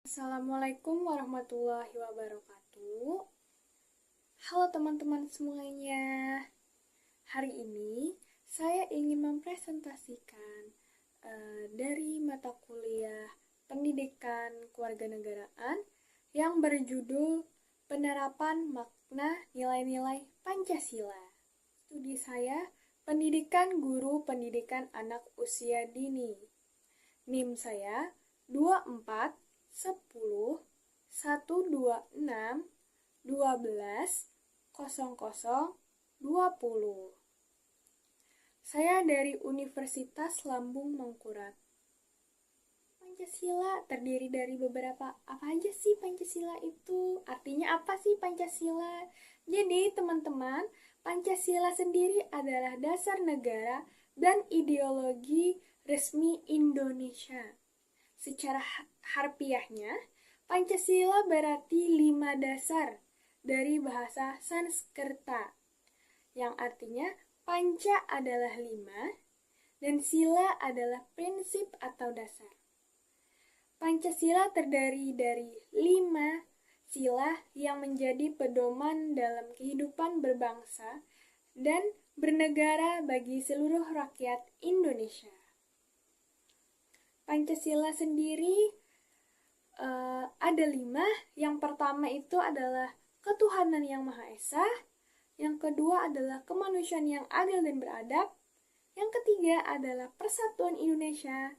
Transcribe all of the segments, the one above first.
Assalamualaikum warahmatullahi wabarakatuh. Halo teman-teman semuanya. Hari ini saya ingin mempresentasikan dari mata kuliah Pendidikan Kewarganegaraan yang berjudul Penerapan Makna Nilai-nilai Pancasila. Studi saya Pendidikan Guru Pendidikan Anak Usia Dini. NIM saya 24 10 126 12 00 20. Saya dari Universitas Lambung Mangkurat. Pancasila terdiri dari beberapa, apa aja sih Pancasila itu? Artinya apa sih Pancasila? Jadi teman-teman, Pancasila sendiri adalah dasar negara dan ideologi resmi Indonesia. Secara harfiahnya, Pancasila berarti 5 dasar dari bahasa Sanskerta, yang artinya panca adalah 5 dan sila adalah prinsip atau dasar. Pancasila terdiri dari 5 sila yang menjadi pedoman dalam kehidupan berbangsa dan bernegara bagi seluruh rakyat Indonesia. Pancasila sendiri ada 5. Yang pertama itu adalah ketuhanan yang Maha Esa. Yang kedua adalah kemanusiaan yang adil dan beradab. Yang ketiga adalah persatuan Indonesia.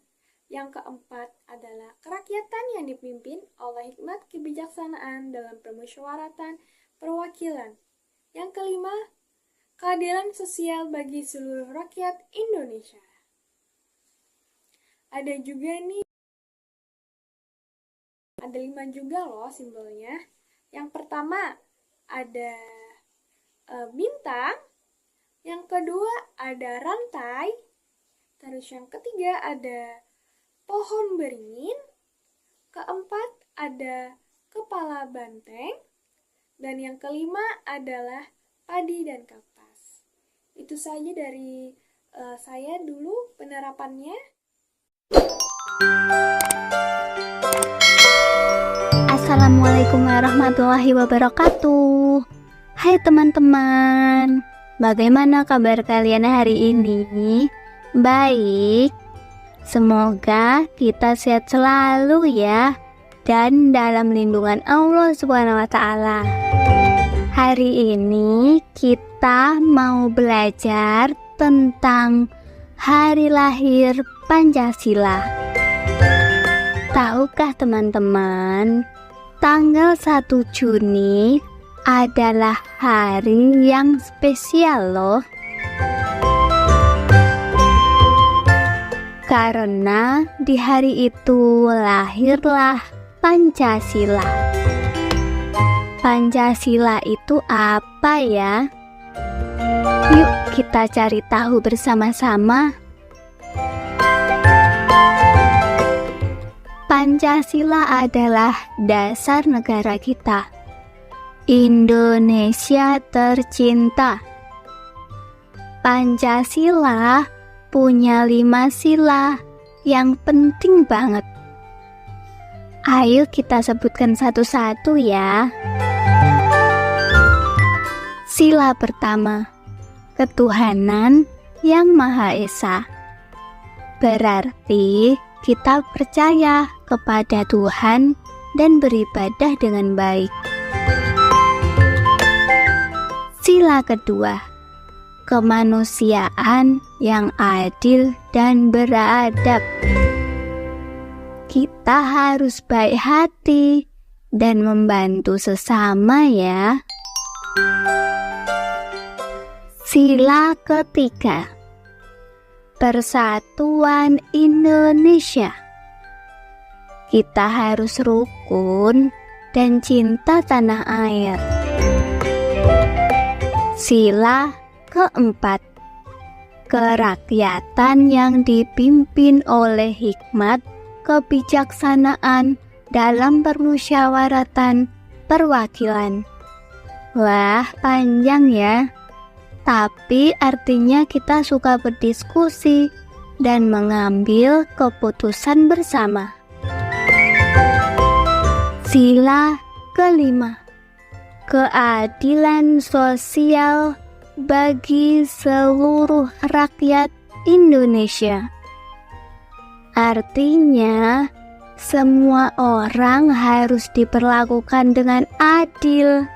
Yang keempat adalah kerakyatan yang dipimpin oleh hikmat kebijaksanaan dalam permusyawaratan perwakilan. Yang kelima, keadilan sosial bagi seluruh rakyat Indonesia. Ada juga nih, ada 5 juga loh simbolnya. Yang pertama ada bintang, yang kedua ada rantai, terus yang ketiga ada pohon beringin, keempat ada kepala banteng, dan yang kelima adalah padi dan kapas. Itu saja dari saya dulu penerapannya. Assalamualaikum warahmatullahi wabarakatuh. Hai teman-teman, bagaimana kabar kalian hari ini? Baik, semoga kita sehat selalu ya, dan dalam lindungan Allah SWT. Hari ini kita mau belajar tentang hari lahir Pancasila. Tahukah teman-teman, tanggal 1 Juni adalah hari yang spesial loh. Karena di hari itu lahirlah Pancasila. Pancasila itu apa ya? Yuk kita cari tahu bersama-sama. Pancasila adalah dasar negara kita, Indonesia tercinta. Pancasila punya 5 sila yang penting banget. Ayo kita sebutkan satu-satu ya. Sila pertama, ketuhanan yang Maha Esa. Berarti kita percaya kepada Tuhan dan beribadah dengan baik. Sila kedua, kemanusiaan yang adil dan beradab. Kita harus baik hati dan membantu sesama ya. Sila ketiga, persatuan Indonesia. Kita harus rukun dan cinta tanah air. Sila keempat, kerakyatan yang dipimpin oleh hikmat kebijaksanaan dalam permusyawaratan perwakilan. Wah, panjang ya. Tapi artinya kita suka berdiskusi dan mengambil keputusan bersama. Sila kelima, keadilan sosial bagi seluruh rakyat Indonesia. Artinya, semua orang harus diperlakukan dengan adil.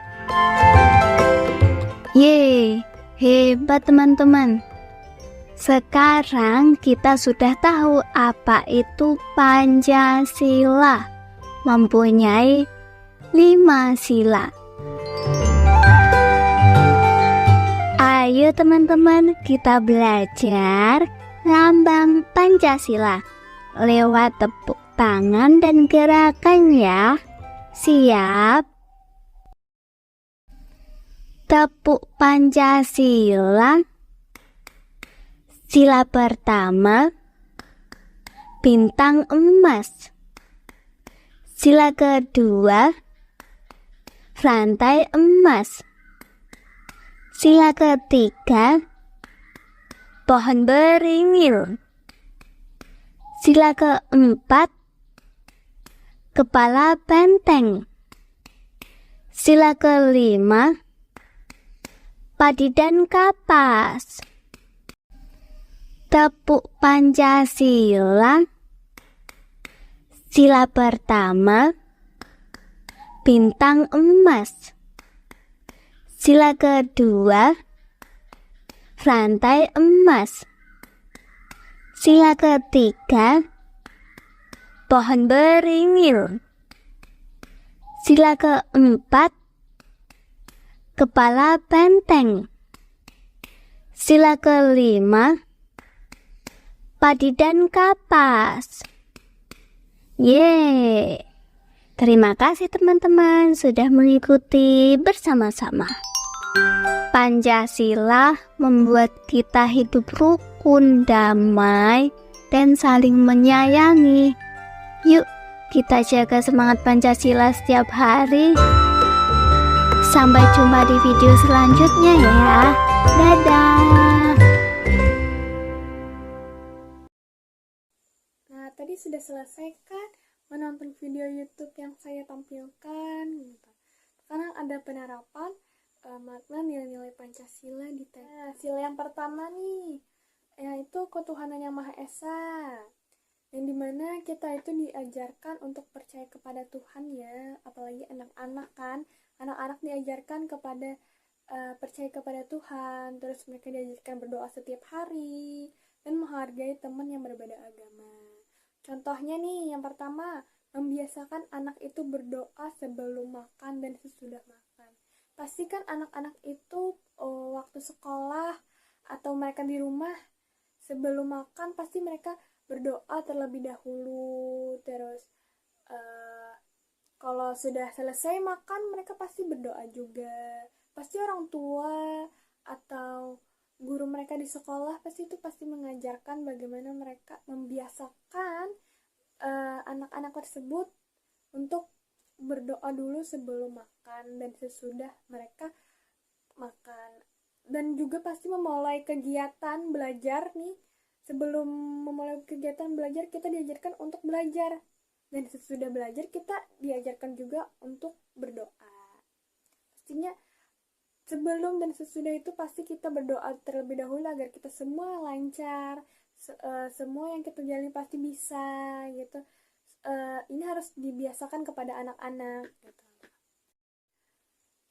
Yeay, hebat teman-teman. Sekarang kita sudah tahu apa itu Pancasila. Mempunyai 5 sila. Ayo teman-teman, kita belajar lambang Pancasila lewat tepuk tangan dan gerakan ya. Siap? Tepuk Pancasila. Sila pertama, bintang emas. Sila kedua, rantai emas. Sila ketiga, pohon beringin. Sila keempat, kepala benteng. Sila kelima, padi dan kapas. Tepuk Pancasila. Sila pertama, bintang emas. Sila kedua, rantai emas. Sila ketiga, pohon beringin. Sila keempat, kepala benteng. Sila kelima, padi dan kapas. Yeay. Terima kasih teman-teman sudah mengikuti bersama-sama. Pancasila membuat kita hidup rukun, damai, dan saling menyayangi. Yuk, kita jaga semangat Pancasila setiap hari. Sampai jumpa di video selanjutnya ya. Dadah. Nah, tadi sudah selesai kan menonton video YouTube yang saya tampilkan gitu. Sekarang ada penerapan makna nilai-nilai Pancasila di teks. Nah, sila yang pertama nih, yaitu ketuhanan yang Maha Esa. Yang dimana kita itu diajarkan untuk percaya kepada Tuhan ya, apalagi anak-anak kan. Anak-anak diajarkan kepada percaya kepada Tuhan, terus mereka diajarkan berdoa setiap hari dan menghargai teman yang berbeda agama. Contohnya nih, yang pertama, membiasakan anak itu berdoa sebelum makan dan sesudah makan. Pastikan anak-anak itu waktu sekolah atau mereka di rumah sebelum makan pasti mereka berdoa terlebih dahulu. Terus kalau sudah selesai makan mereka pasti berdoa juga. Pasti orang tua atau guru mereka di sekolah pasti mengajarkan bagaimana mereka membiasakan anak-anak tersebut untuk berdoa dulu sebelum makan dan sesudah mereka makan. Dan juga pasti memulai kegiatan belajar nih. Sebelum memulai kegiatan belajar kita diajarkan untuk belajar. Dan sesudah belajar kita diajarkan juga untuk berdoa. Pastinya sebelum dan sesudah itu pasti kita berdoa terlebih dahulu agar kita semua lancar, semua yang kita jalani pasti bisa gitu. Ini harus dibiasakan kepada anak-anak gitu.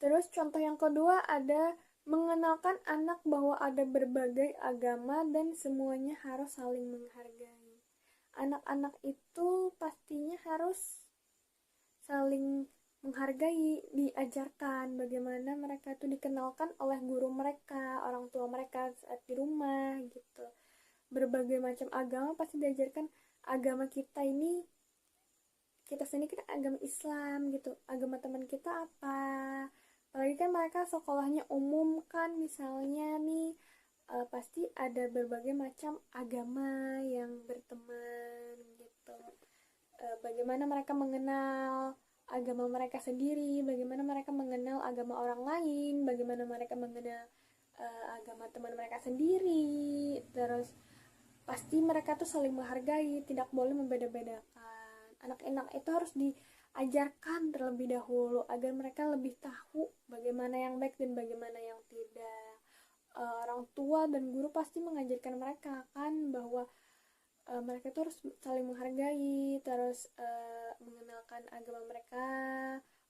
Terus contoh yang kedua ada mengenalkan anak bahwa ada berbagai agama dan semuanya harus saling menghargai. Anak-anak itu pastinya harus saling menghargai, diajarkan bagaimana mereka itu dikenalkan oleh guru mereka, orang tua mereka saat di rumah gitu. Berbagai macam agama pasti diajarkan. Agama kita ini, kita sendiri kan agama Islam gitu, agama teman kita apa. Apalagi kan mereka sekolahnya umum kan, misalnya nih pasti ada berbagai macam agama yang berteman gitu. Bagaimana mereka mengenal agama mereka sendiri, bagaimana mereka mengenal agama orang lain, bagaimana mereka mengenal agama teman mereka sendiri. Terus pasti mereka tuh saling menghargai, tidak boleh membeda-bedakan. Anak-anak itu harus ajarkan terlebih dahulu agar mereka lebih tahu bagaimana yang baik dan bagaimana yang tidak. Orang tua dan guru pasti mengajarkan mereka kan bahwa mereka tuh harus saling menghargai, terus mengenalkan agama mereka,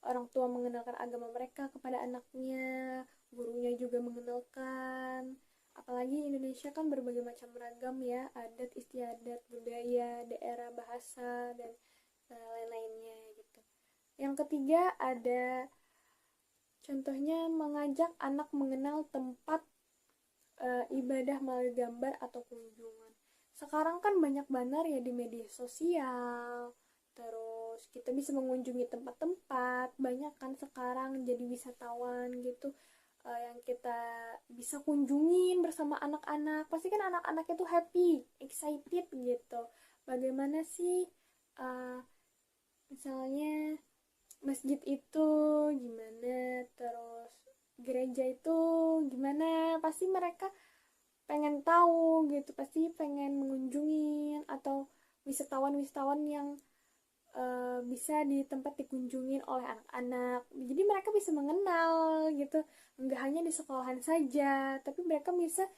orang tua mengenalkan agama mereka kepada anaknya, gurunya juga mengenalkan. Apalagi Indonesia kan berbagai macam ragam ya, adat istiadat, budaya, daerah, bahasa, dan lain-lainnya gitu. Yang ketiga ada contohnya mengajak anak mengenal tempat ibadah melalui gambar atau kunjungan. Sekarang kan banyak banner ya di media sosial, terus kita bisa mengunjungi tempat-tempat, banyak kan sekarang jadi wisatawan gitu, yang kita bisa kunjungin bersama anak-anak. Pasti kan anak-anak itu happy, excited gitu. Bagaimana sih uh, misalnya masjid itu gimana, terus gereja itu gimana, pasti mereka pengen tahu gitu, pasti pengen mengunjungin, atau wisatawan-wisatawan yang bisa di tempat dikunjungin oleh anak-anak. Jadi mereka bisa mengenal gitu, nggak hanya di sekolahan saja, tapi mereka bisa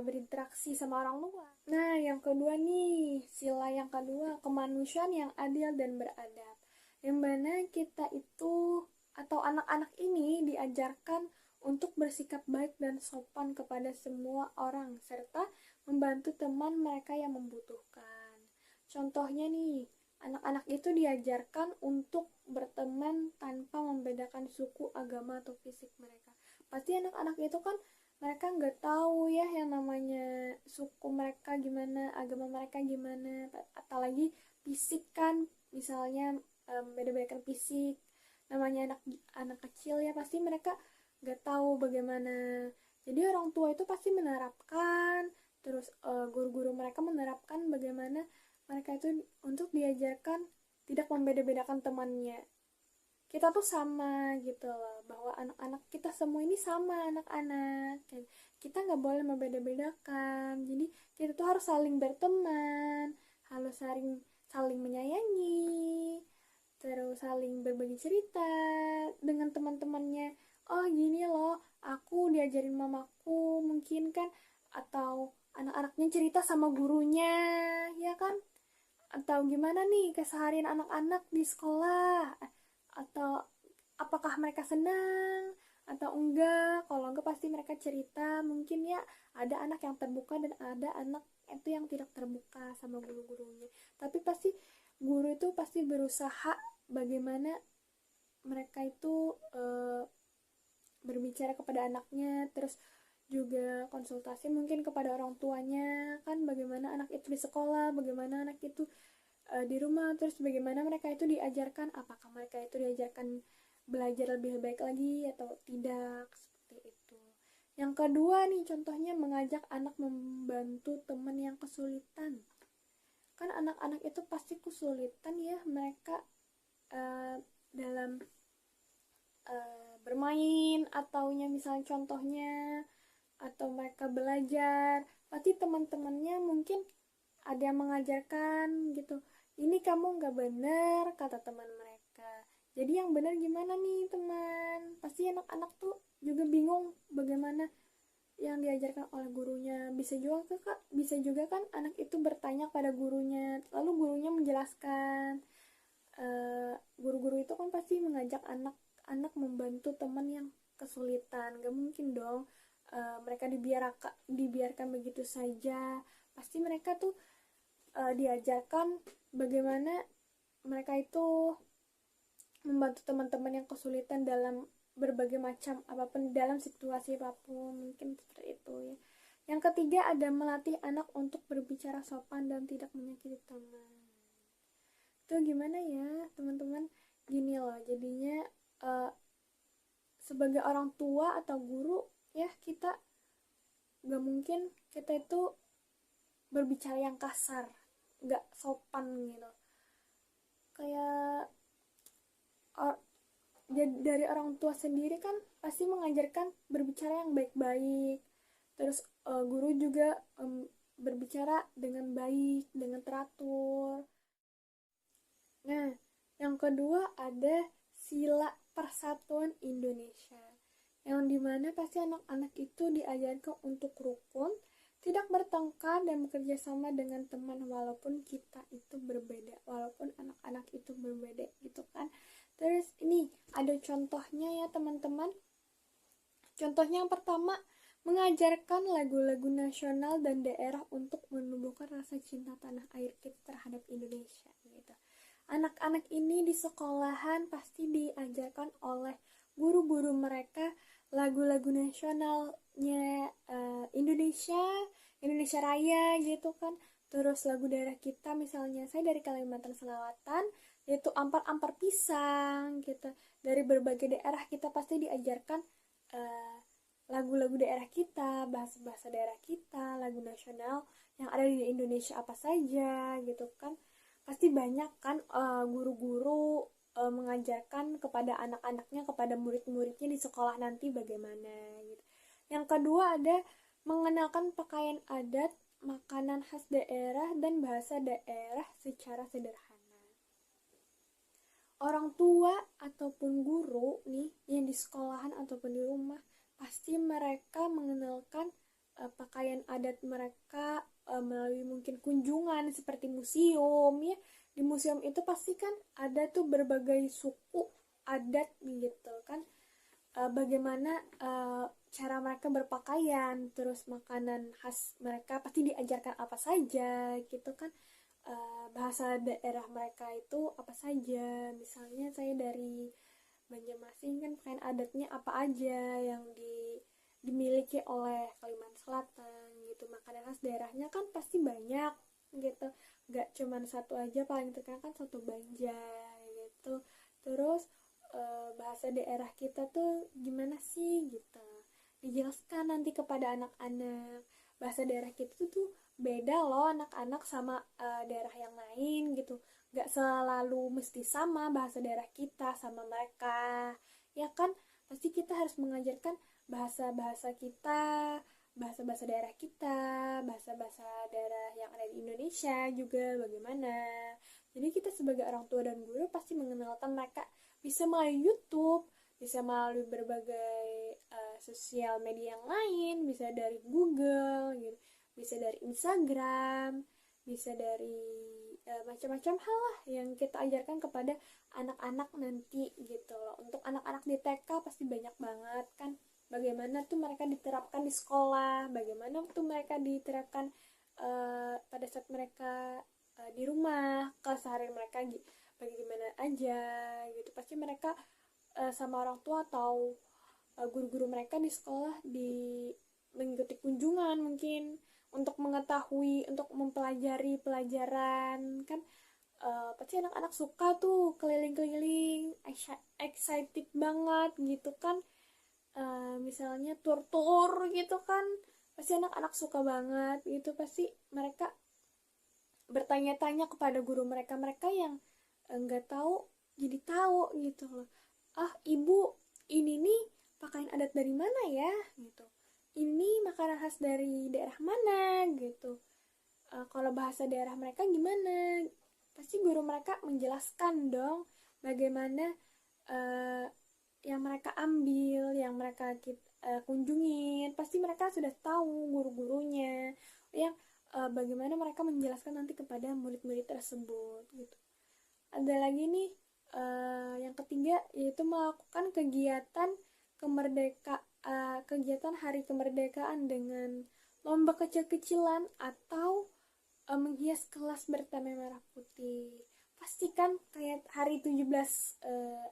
berinteraksi sama orang luar. Nah, yang kedua nih, sila yang kedua, kemanusiaan yang adil dan beradab. Yang mana kita itu atau anak-anak ini diajarkan untuk bersikap baik dan sopan kepada semua orang serta membantu teman mereka yang membutuhkan. Contohnya nih, anak-anak itu diajarkan untuk berteman tanpa membedakan suku, agama, atau fisik mereka. Pasti anak-anak itu kan mereka nggak tahu ya yang namanya suku mereka gimana, agama mereka gimana, apalagi fisik kan, misalnya beda-bedakan fisik, namanya anak anak kecil ya, pasti mereka nggak tahu bagaimana. Jadi orang tua itu pasti menerapkan, terus guru-guru mereka menerapkan bagaimana mereka itu untuk diajarkan tidak membeda-bedakan temannya. Kita tuh sama gitu loh, bahwa anak-anak kita semua ini sama anak-anak, dan kita nggak boleh membeda-bedakan. Jadi kita tuh harus saling berteman, harus saling saling menyayangi, terus saling berbagi cerita dengan teman-temannya. Oh gini loh, aku diajarin mamaku mungkin kan, atau anak-anaknya cerita sama gurunya, ya kan? Atau gimana nih keseharian anak-anak di sekolah, atau apakah mereka senang atau enggak. Kalau enggak pasti mereka cerita, mungkin ya ada anak yang terbuka dan ada anak itu yang tidak terbuka sama guru-gurunya. Tapi pasti guru itu pasti berusaha bagaimana mereka itu berbicara kepada anaknya, terus juga konsultasi mungkin kepada orang tuanya kan, bagaimana anak itu di sekolah, bagaimana anak itu di rumah, terus bagaimana mereka itu diajarkan, apakah mereka itu diajarkan belajar lebih baik lagi atau tidak, seperti itu. Yang kedua nih contohnya mengajak anak membantu teman yang kesulitan. Kan anak-anak itu pasti kesulitan ya, mereka dalam bermain, ataunya misalnya contohnya, atau mereka belajar, pasti teman-temannya mungkin ada yang mengajarkan gitu, ini kamu nggak bener, kata teman mereka. Jadi yang benar gimana nih teman, pasti anak-anak tuh juga bingung bagaimana yang diajarkan oleh gurunya. Bisa juga kan anak itu bertanya pada gurunya, lalu gurunya menjelaskan. Guru-guru itu kan pasti mengajak anak-anak membantu teman yang kesulitan. Gak mungkin dong mereka dibiarkan begitu saja. Pasti mereka tuh diajarkan bagaimana mereka itu membantu teman-teman yang kesulitan dalam berbagai macam apapun, dalam situasi apapun, mungkin seperti itu ya. Yang ketiga ada melatih anak untuk berbicara sopan dan tidak menyakiti teman. Itu gimana ya teman-teman, gini loh, jadinya sebagai orang tua atau guru ya, kita gak mungkin kita itu berbicara yang kasar, gak sopan gitu. Kayak dari orang tua sendiri kan pasti mengajarkan berbicara yang baik-baik, terus guru juga berbicara dengan baik, dengan teratur. Nah, Yang kedua ada sila persatuan Indonesia, yang dimana pasti anak-anak itu diajarkan untuk rukun, tidak bertengkar dan bekerja sama dengan teman walaupun kita itu berbeda, walaupun anak-anak itu berbeda gitu kan. Terus ini ada contohnya ya teman-teman. Contohnya yang pertama, mengajarkan lagu-lagu nasional dan daerah untuk menumbuhkan rasa cinta tanah air kita terhadap Indonesia gitu. Anak-anak ini di sekolahan pasti diajarkan oleh guru-guru mereka lagu-lagu nasionalnya Indonesia, Indonesia Raya gitu kan. Terus lagu daerah kita, misalnya saya dari Kalimantan Selatan, yaitu ampar-ampar pisang gitu. Dari berbagai daerah kita pasti diajarkan lagu-lagu daerah kita, bahasa-bahasa daerah kita, lagu nasional yang ada di Indonesia apa saja gitu kan. Pasti banyak kan guru-guru mengajarkan kepada anak-anaknya, kepada murid-muridnya di sekolah nanti bagaimana gitu. Yang kedua ada mengenalkan pakaian adat, makanan khas daerah, dan bahasa daerah secara sederhana. Orang tua ataupun guru nih yang di sekolahan ataupun di rumah pasti mereka mengenalkan pakaian adat mereka melalui mungkin kunjungan seperti museum ya. Di museum itu pasti kan ada tuh berbagai suku adat gitu kan. Bagaimana cara mereka berpakaian, terus makanan khas mereka pasti diajarkan apa saja gitu kan. Bahasa daerah mereka itu apa saja. Misalnya saya dari Banjarmasin kan pakaian adatnya apa aja yang dimiliki oleh Kalimantan Selatan gitu. Makanan khas daerahnya kan pasti banyak gitu, gak cuman satu aja, paling terkenal kan soto Banjar gitu. Terus bahasa daerah kita tuh gimana sih gitu, dijelaskan nanti kepada anak-anak. Bahasa daerah kita tuh beda loh anak-anak sama daerah yang lain gitu. Gak selalu mesti sama bahasa daerah kita sama mereka ya kan. Pasti kita harus mengajarkan bahasa-bahasa kita, bahasa-bahasa daerah kita, bahasa-bahasa daerah yang ada di Indonesia juga bagaimana. Jadi kita sebagai orang tua dan guru pasti mengenalkan mereka bisa melalui YouTube, bisa melalui berbagai sosial media yang lain, bisa dari Google gitu, bisa dari Instagram, bisa dari macam-macam hal lah yang kita ajarkan kepada anak-anak nanti gitu loh. Untuk anak-anak di TK pasti banyak banget kan bagaimana tuh mereka diterapkan di sekolah, bagaimana tuh mereka diterapkan pada saat mereka di rumah, keseharian mereka bagaimana aja gitu. Pasti mereka sama orang tua atau guru-guru mereka di sekolah mengikuti kunjungan mungkin untuk mengetahui, untuk mempelajari pelajaran kan. Pasti anak-anak suka tuh keliling-keliling, excited banget gitu kan. Misalnya tur-tur gitu kan, pasti anak-anak suka banget gitu. Pasti mereka bertanya-tanya kepada guru mereka, mereka yang nggak tahu jadi tahu gitu loh. Ah ibu, ini nih pakaian adat dari mana ya gitu, ini makanan khas dari daerah mana gitu. Kalau bahasa daerah mereka gimana, pasti guru mereka menjelaskan dong bagaimana yang mereka ambil, yang mereka kunjungin. Pasti mereka sudah tahu guru-gurunya yang bagaimana mereka menjelaskan nanti kepada murid-murid tersebut gitu. Ada lagi nih yang ketiga, yaitu melakukan kegiatan kegiatan hari kemerdekaan dengan lomba kecil-kecilan atau menghias kelas bertema merah putih. Pastikan kayak hari 17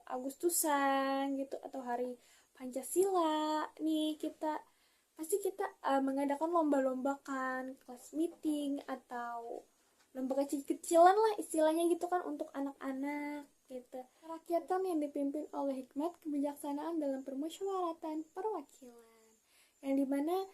Agustusan gitu atau hari Pancasila nih, pasti kita mengadakan lomba-lomba kan, kelas meeting atau lomba kecil-kecilan lah istilahnya gitu kan untuk anak-anak gitu. Kerakyatan yang dipimpin oleh hikmat kebijaksanaan dalam permusyawaratan perwakilan, yang dimana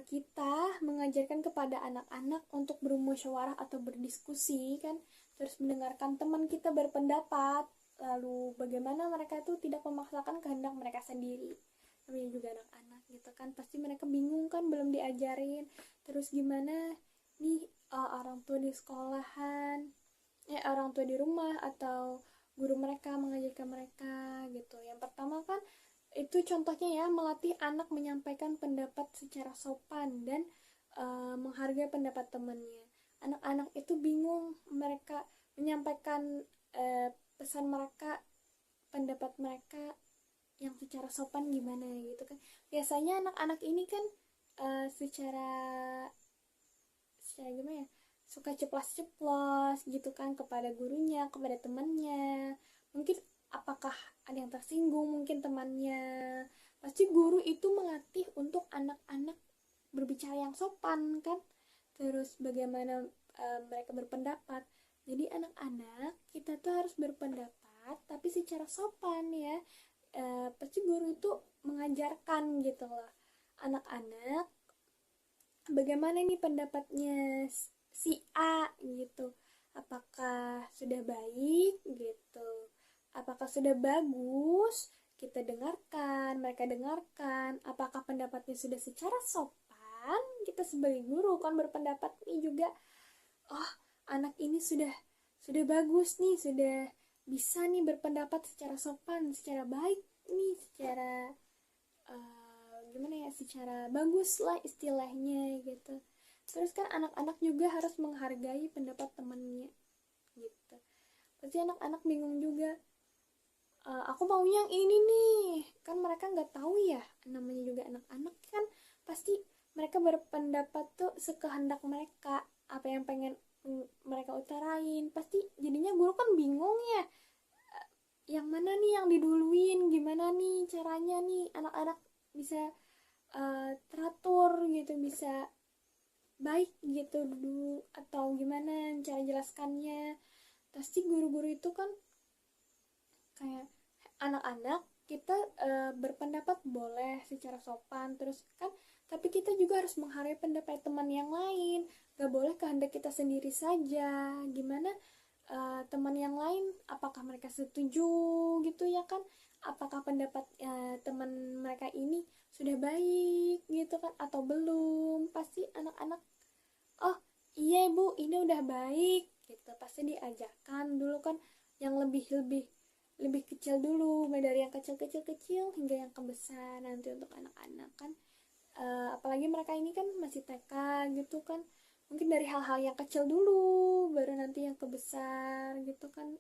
kita mengajarkan kepada anak-anak untuk bermusyawarah atau berdiskusi kan, terus mendengarkan teman kita berpendapat, lalu bagaimana mereka itu tidak memaksakan kehendak mereka sendiri. Namanya juga anak-anak gitu kan, pasti mereka bingung kan, belum diajarin. Terus gimana nih orang tua di sekolahan, orang tua di rumah atau guru mereka mengajarkan mereka gitu. Yang pertama kan itu contohnya ya, melatih anak menyampaikan pendapat secara sopan dan menghargai pendapat temannya. Anak-anak itu bingung mereka menyampaikan pesan mereka, pendapat mereka yang secara sopan gimana gitu kan. Biasanya anak-anak ini kan secara gimana ya, suka ceplas-ceplos gitu kan kepada gurunya, kepada temannya. Mungkin apakah ada yang tersinggung, mungkin temannya. Pasti guru itu melatih untuk anak-anak berbicara yang sopan kan. Terus bagaimana mereka berpendapat. Jadi anak-anak kita tuh harus berpendapat tapi secara sopan ya. Pasti guru itu mengajarkan gitu loh. Anak-anak bagaimana nih pendapatnya si A gitu, apakah sudah baik gitu, apakah sudah bagus, kita dengarkan, mereka dengarkan, apakah pendapatnya sudah secara sopan. Kita sebagai guru kan berpendapat nih juga, oh anak ini sudah bagus nih, sudah bisa nih berpendapat secara sopan, secara baik nih, secara gimana ya, secara bagus lah istilahnya gitu. Terus kan anak-anak juga harus menghargai pendapat temannya gitu. Pasti anak-anak bingung juga, aku maunya yang ini nih, kan mereka nggak tahu ya, namanya juga anak-anak kan pasti mereka berpendapat tuh sekehendak mereka, apa yang pengen mereka utarain. Pasti jadinya guru kan bingung ya, yang mana nih yang diduluin, gimana nih caranya nih anak-anak bisa teratur gitu, bisa baik gitu dulu, atau gimana cara jelaskannya. Pasti guru-guru itu kan kayak anak-anak kita berpendapat boleh secara sopan terus kan, tapi kita juga harus menghargai pendapat teman yang lain, gak boleh kehendak kita sendiri saja. Gimana teman yang lain, apakah mereka setuju gitu ya kan, apakah pendapat teman mereka ini sudah baik gitu kan atau belum. Pasti anak-anak, oh iya ibu ini udah baik gitu, pasti diajarkan dulu kan yang lebih lebih lebih kecil dulu, mulai dari yang kecil hingga yang kebesar nanti untuk anak-anak kan. Apalagi mereka ini kan masih TK gitu kan, mungkin dari hal-hal yang kecil dulu baru nanti yang kebesar gitu kan.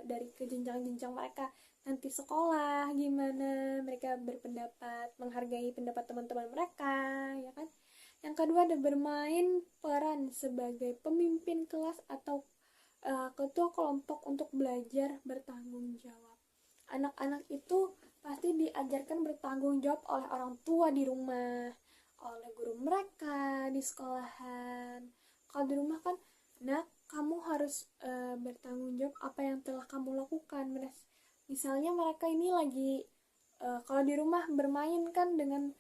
Dari ke jenjang-jenjang mereka nanti sekolah, gimana mereka berpendapat, menghargai pendapat teman-teman mereka ya kan. Yang kedua ada bermain peran sebagai pemimpin kelas atau ketua kelompok untuk belajar bertanggung jawab. Anak-anak itu pasti diajarkan bertanggung jawab oleh orang tua di rumah, oleh guru mereka di sekolahan. Kalau di rumah kan, nak kamu harus bertanggung jawab apa yang telah kamu lakukan. Misalnya mereka ini lagi kalau di rumah bermain kan dengan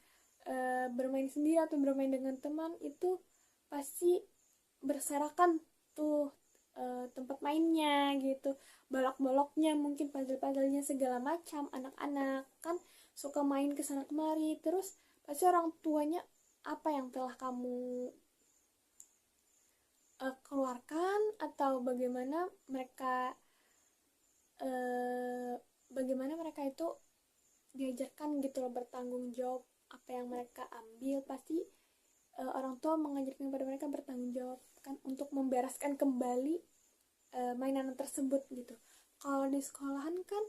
bermain sendiri atau bermain dengan teman, itu pasti berserakan tuh tempat mainnya gitu, balok-baloknya, mungkin puzzle-puzzlenya segala macam. Anak-anak kan suka main kesana kemari, terus pasti orang tuanya apa yang telah kamu keluarkan, atau bagaimana mereka itu diajarkan gitu loh, bertanggung jawab apa yang mereka ambil. Pasti orang tua mengajarkan kepada mereka bertanggung jawab kan untuk membereskan kembali mainan tersebut gitu. Kalau di sekolahan kan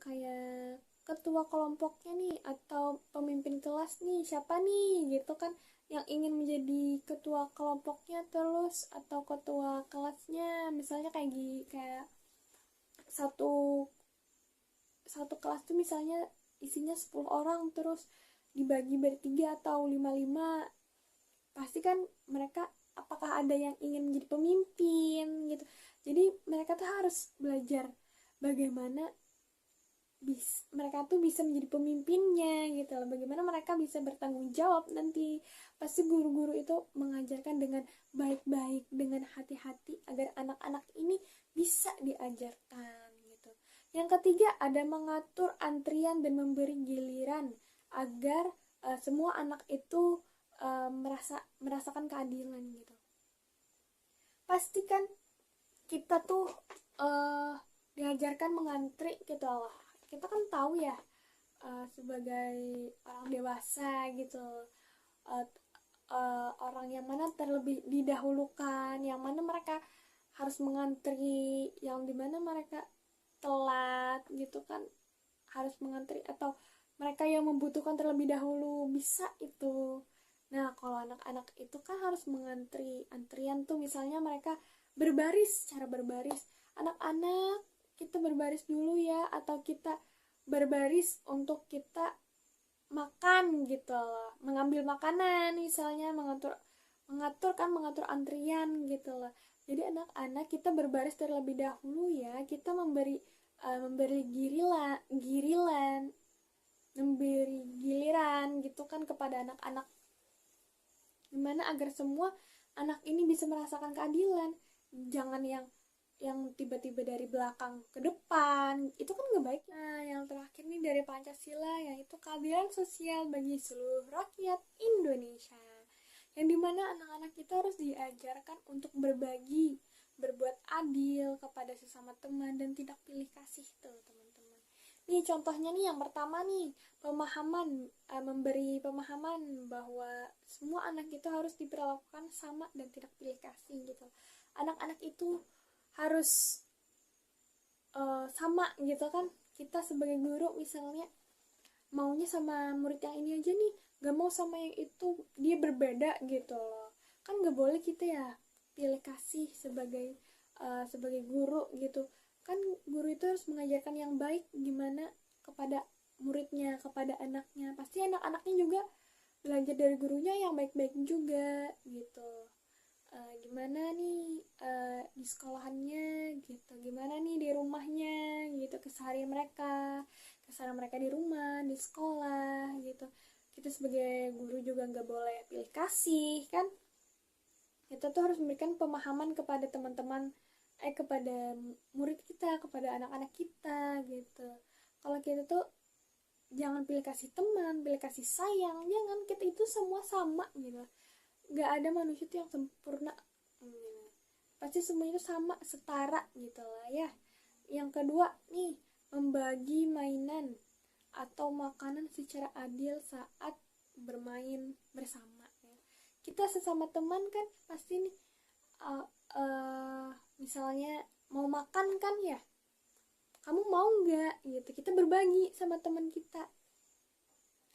kayak ketua kelompoknya nih atau pemimpin kelas nih siapa nih gitu kan, yang ingin menjadi ketua kelompoknya terus atau ketua kelasnya. Misalnya kayak satu kelas tuh misalnya isinya 10 orang terus dibagi bertiga atau 5-5, pasti kan mereka apakah ada yang ingin menjadi pemimpin gitu. Jadi mereka tuh harus belajar bagaimana mereka tuh bisa menjadi pemimpinnya gitu loh, bagaimana mereka bisa bertanggung jawab nanti. Pasti guru-guru itu mengajarkan dengan baik-baik, dengan hati-hati agar anak-anak ini bisa diajarkan gitu. Yang ketiga ada mengatur antrian dan memberi giliran agar semua anak itu merasakan keadilan gitu. Pastikan kita tuh eh diajarkan mengantri gitu lah. Kita kan tahu ya, sebagai orang dewasa gitu, eh, orang yang mana terlebih didahulukan, yang mana mereka harus mengantri, yang dimana mereka telat gitu kan, harus mengantri, atau mereka yang membutuhkan terlebih dahulu, bisa itu. Nah, kalau anak-anak itu kan harus mengantri. Antrian tuh misalnya mereka berbaris, cara berbaris. Anak-anak, kita berbaris dulu ya, atau kita berbaris untuk kita makan gitu loh. Mengambil makanan misalnya, mengatur antrian gitu loh. Jadi anak-anak kita berbaris terlebih dahulu ya. Kita memberi giliran gitu kan kepada anak-anak, gimana agar semua anak ini bisa merasakan keadilan. Jangan yang tiba-tiba dari belakang ke depan, itu kan nggak baik. Nah, yang terakhir nih dari Pancasila, yaitu keadilan sosial bagi seluruh rakyat Indonesia, yang dimana anak-anak kita harus diajarkan untuk berbagi, berbuat adil kepada sesama teman, dan tidak pilih kasih tuh teman-teman. Nih contohnya nih, yang pertama nih, memberi pemahaman bahwa semua anak itu harus diperlakukan sama dan tidak pilih kasih gitu. Anak-anak itu harus sama gitu kan. Kita sebagai guru misalnya maunya sama murid yang ini aja nih, gak mau sama yang itu, dia berbeda gitu loh. Kan gak boleh kita ya pilih kasih sebagai guru gitu kan. Guru itu harus mengajarkan yang baik gimana kepada muridnya, kepada anaknya. Pasti anak-anaknya juga belajar dari gurunya yang baik-baik juga gitu. Gimana nih di sekolahannya gitu, gimana nih di rumahnya gitu, keseharian mereka di rumah, di sekolah gitu. Kita sebagai guru juga nggak boleh pilih kasih kan. Kita tuh harus memberikan pemahaman kepada teman-teman, kepada murid kita, kepada anak-anak kita gitu. Kalau kita tuh jangan pilih kasih teman, pilih kasih sayang, jangan. Kita itu semua sama gitu, nggak ada manusia itu yang sempurna. Pasti semuanya itu sama, setara gitu lah ya. Yang kedua nih, membagi mainan atau makanan secara adil saat bermain bersama ya. Kita sesama teman kan pasti nih, misalnya mau makan kan ya, kamu mau nggak gitu, kita berbagi sama teman kita.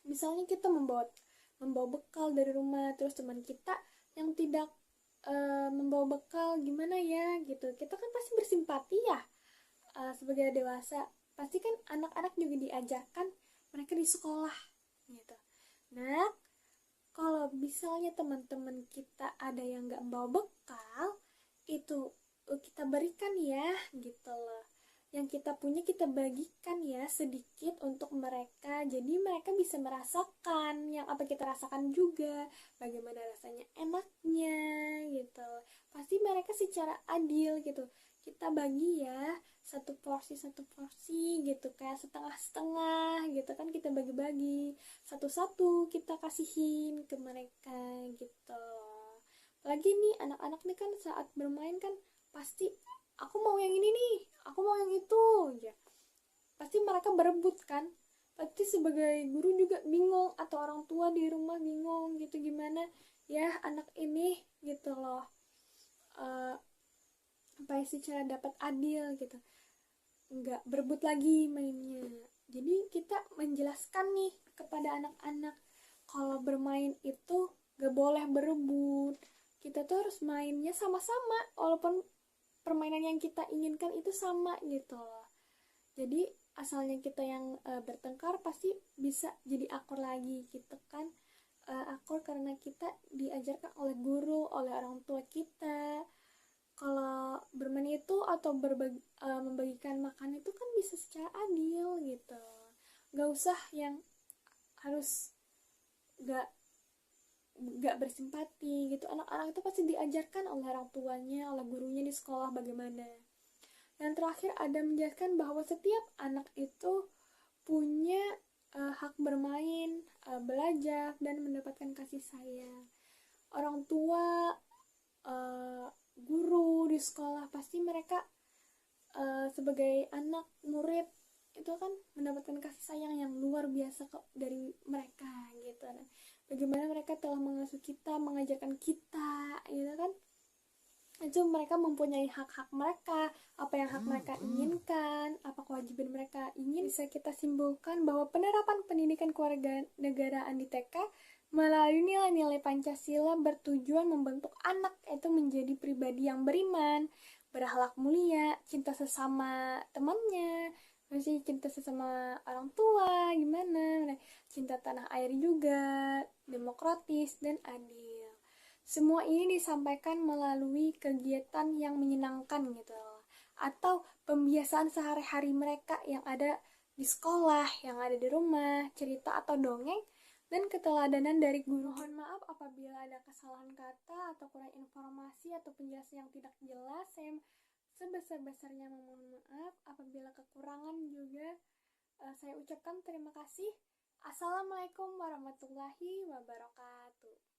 Misalnya kita membawa bekal dari rumah, terus teman kita yang tidak membawa bekal, gimana ya gitu. Kita kan pasti bersimpati ya, sebagai dewasa. Pasti kan anak-anak juga diajarkan mereka di sekolah gitu. Nah, kalau misalnya teman-teman kita ada yang nggak membawa bekal, itu kita berikan ya gitu loh. Yang kita punya kita bagikan ya sedikit untuk mereka, jadi mereka bisa merasakan yang apa kita rasakan juga, bagaimana rasanya enaknya gitu. Pasti mereka secara adil gitu, kita bagi ya satu porsi gitu, kayak setengah-setengah gitu kan, kita bagi-bagi satu-satu, kita kasihin ke mereka gitu. Apalagi nih anak-anak nih kan saat bermain kan pasti, aku mau yang ini nih, aku mau yang itu ya. Pasti mereka berebut kan. Pasti sebagai guru juga bingung, atau orang tua di rumah bingung gitu, gimana ya anak ini gitu loh, supaya secara dapat adil gitu, nggak berebut lagi mainnya. Jadi kita menjelaskan nih kepada anak-anak, kalau bermain itu gak boleh berebut. Kita tuh harus mainnya sama-sama, walaupun permainan yang kita inginkan itu sama gitu loh. Jadi asalnya kita yang bertengkar pasti bisa jadi akur lagi gitu kan. Akur karena kita diajarkan oleh guru, oleh orang tua kita. Kalau bermain itu atau membagikan makan itu kan bisa secara adil gitu. Gak usah yang harus gak bersimpati gitu. Anak-anak itu pasti diajarkan oleh orang tuanya, oleh gurunya di sekolah bagaimana. Yang terakhir ada menjelaskan bahwa setiap anak itu punya hak bermain, belajar, dan mendapatkan kasih sayang. Orang tua, guru di sekolah pasti mereka sebagai anak murid itu kan mendapatkan kasih sayang yang luar biasa kok dari mereka gitu. Nah, bagaimana mereka telah mengasuh kita, mengajarkan kita gitu kan. Itu mereka mempunyai hak-hak mereka, apa yang hak mereka inginkan, apa kewajiban mereka ingin. Bisa kita simpulkan bahwa penerapan pendidikan kewarganegaraan di TK melalui nilai-nilai Pancasila bertujuan membentuk anak itu menjadi pribadi yang beriman, berakhlak mulia, cinta sesama temannya, masih cinta sesama orang tua, gimana, cinta tanah air juga, demokratis dan adil. Semua ini disampaikan melalui kegiatan yang menyenangkan gitu loh. Atau pembiasaan sehari-hari mereka yang ada di sekolah, yang ada di rumah, cerita atau dongeng, dan keteladanan dari guru. Mohon maaf apabila ada kesalahan kata atau kurang informasi atau penjelasan yang tidak jelas. Saya sebesar-besarnya memohon maaf. Apabila kekurangan juga saya ucapkan terima kasih. Assalamualaikum warahmatullahi wabarakatuh.